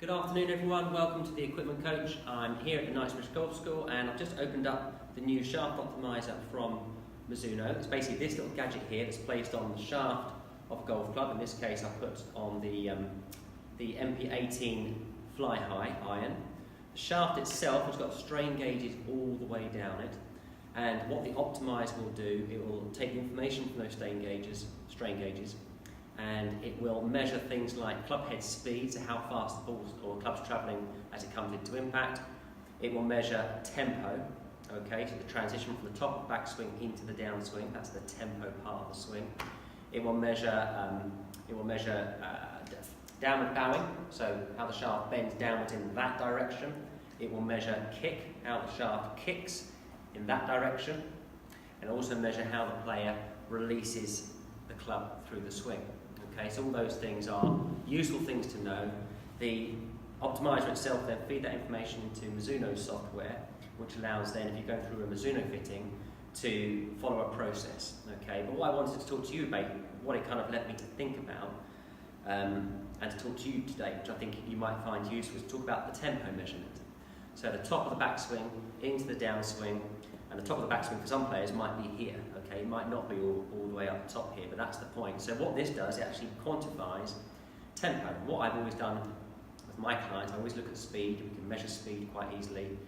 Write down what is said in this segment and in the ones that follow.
Good afternoon everyone, welcome to the Equipment Coach. I'm here at the Knightsbridge Golf School and I've just opened up the new shaft optimizer from Mizuno. It's basically this little gadget here that's placed on the shaft of a golf club. In this case I put on the MP18 Fly High iron. The shaft itself has got strain gauges all the way down it, and what the optimizer will do, it will take the information from those strain gauges, and it will measure things like club head speed, so how fast the ball or club's travelling as it comes into impact. It will measure tempo, okay, so the transition from the top of the backswing into the downswing, that's the tempo part of the swing. It will measure downward bowing, so how the shaft bends downwards in that direction. It will measure kick, how the shaft kicks in that direction, and also measure how the player releases the club through the swing. Okay, so all those things are useful things to know. The optimizer itself then feed that information into Mizuno software, which allows then, if you go through a Mizuno fitting, to follow a process. Okay, but what I wanted to talk to you about, what it kind of led me to think about, and to talk to you today, which I think you might find useful, is to talk about the tempo measurement. So the top of the backswing into the downswing, and the top of the backswing for some players might be here, okay? It might not be all the way up the top here, but that's the point. So what this does, it actually quantifies tempo. What I've always done with my clients, I always look at speed. We can measure speed quite easily.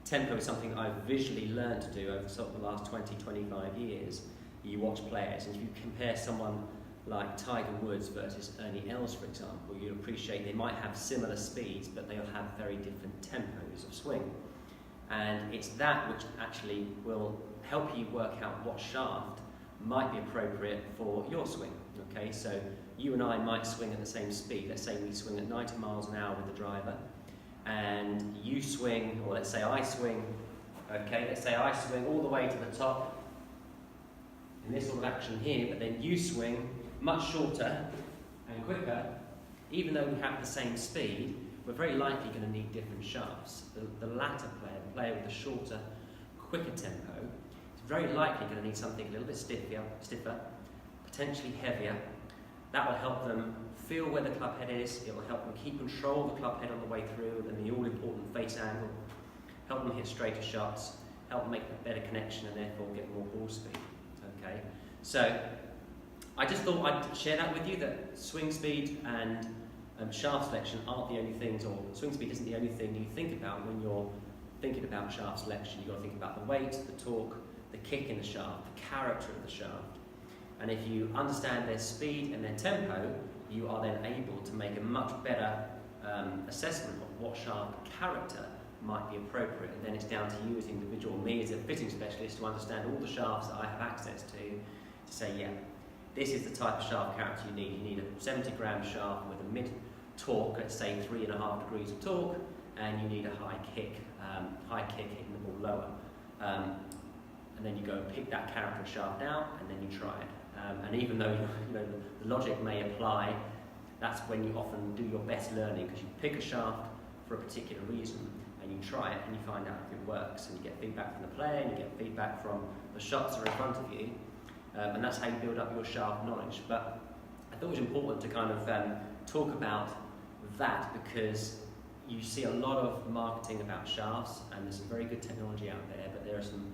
Tempo is something I've visually learned to do over sort of the last 20, 25 years. You watch players, and if you compare someone like Tiger Woods versus Ernie Els, for example, you'll appreciate they might have similar speeds, but they'll have very different tempos of swing. And it's that which actually will help you work out what shaft might be appropriate for your swing. Okay, so you and I might swing at the same speed. Let's say we swing at 90 miles an hour with the driver, and you swing, or let's say I swing, okay, let's say I swing all the way to the top in this sort of action here, but then you swing much shorter and quicker. Even though we have the same speed, we're very likely going to need different shafts. The latter player, the player with the shorter, quicker tempo, is very likely going to need something a little bit stiffer, potentially heavier. That will help them feel where the club head is. It will help them keep control of the club head on the way through and the all-important face angle, help them hit straighter shots, help them make a better connection and therefore get more ball speed. Okay, so I just thought I'd share that with you, that swing speed and shaft selection aren't the only things, or swing speed isn't the only thing you think about when you're thinking about shaft selection. You've got to think about the weight, the torque, the kick in the shaft, the character of the shaft. And if you understand their speed and their tempo, you are then able to make a much better assessment of what shaft character might be appropriate. And then it's down to you as an individual, me as a fitting specialist, to understand all the shafts that I have access to say, yeah, this is the type of shaft character you need. You need a 70-gram shaft with a mid-torque, let's say 3.5 degrees of torque, and you need a high kick hitting the ball lower. And then you go and pick that character shaft out, and then you try it. And even though the logic may apply, that's when you often do your best learning, because you pick a shaft for a particular reason, and you try it, and you find out if it works, and you get feedback from the player, and you get feedback from the shots that are in front of you. And that's how you build up your shaft knowledge. But I thought it was important to kind of talk about that, because you see a lot of marketing about shafts, and there's some very good technology out there, but there are some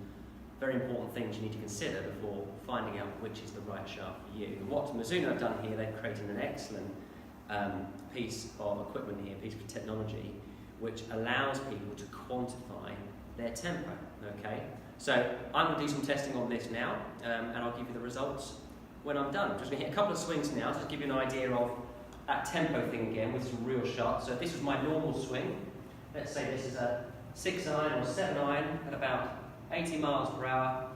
very important things you need to consider before finding out which is the right shaft for you. And what Mizuno have done here, they've created an excellent piece of equipment here, piece of technology, which allows people to quantify their tempo. Okay, so I'm going to do some testing on this now, and I'll give you the results when I'm done. I'm just going to hit a couple of swings now, just to give you an idea of that tempo thing again with some real shots. So this is my normal swing. Let's say this is a 6 iron or 7 iron at about 80 miles per hour.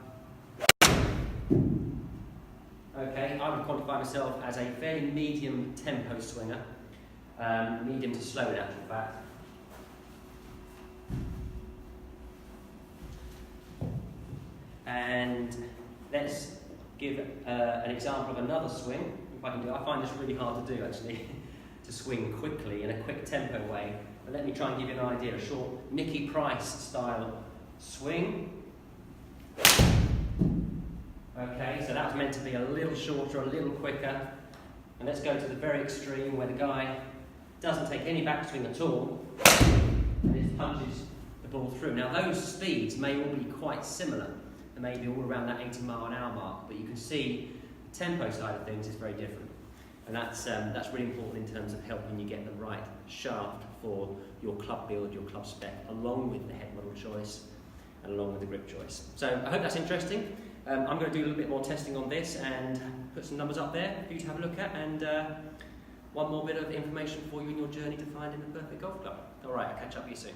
Okay, I would quantify myself as a fairly medium tempo swinger, medium to slow in actual fact. And let's give an example of another swing. If I can do it. I find this really hard to do actually, to swing quickly in a quick tempo way. But let me try and give you an idea, a short Nicky Price style swing. Okay, so that's meant to be a little shorter, a little quicker. And let's go to the very extreme where the guy doesn't take any backswing at all, and it punches the ball through. Now those speeds may all be quite similar, they may be all around that 80-mile-an-hour mark, but you can see the tempo side of things is very different. And that's really important in terms of helping you get the right shaft for your club build, your club spec, along with the head model choice and along with the grip choice. So I hope that's interesting. I'm going to do a little bit more testing on this and put some numbers up there for you to have a look at, and one more bit of information for you in your journey to finding the perfect golf club. Alright, I'll catch up with you soon.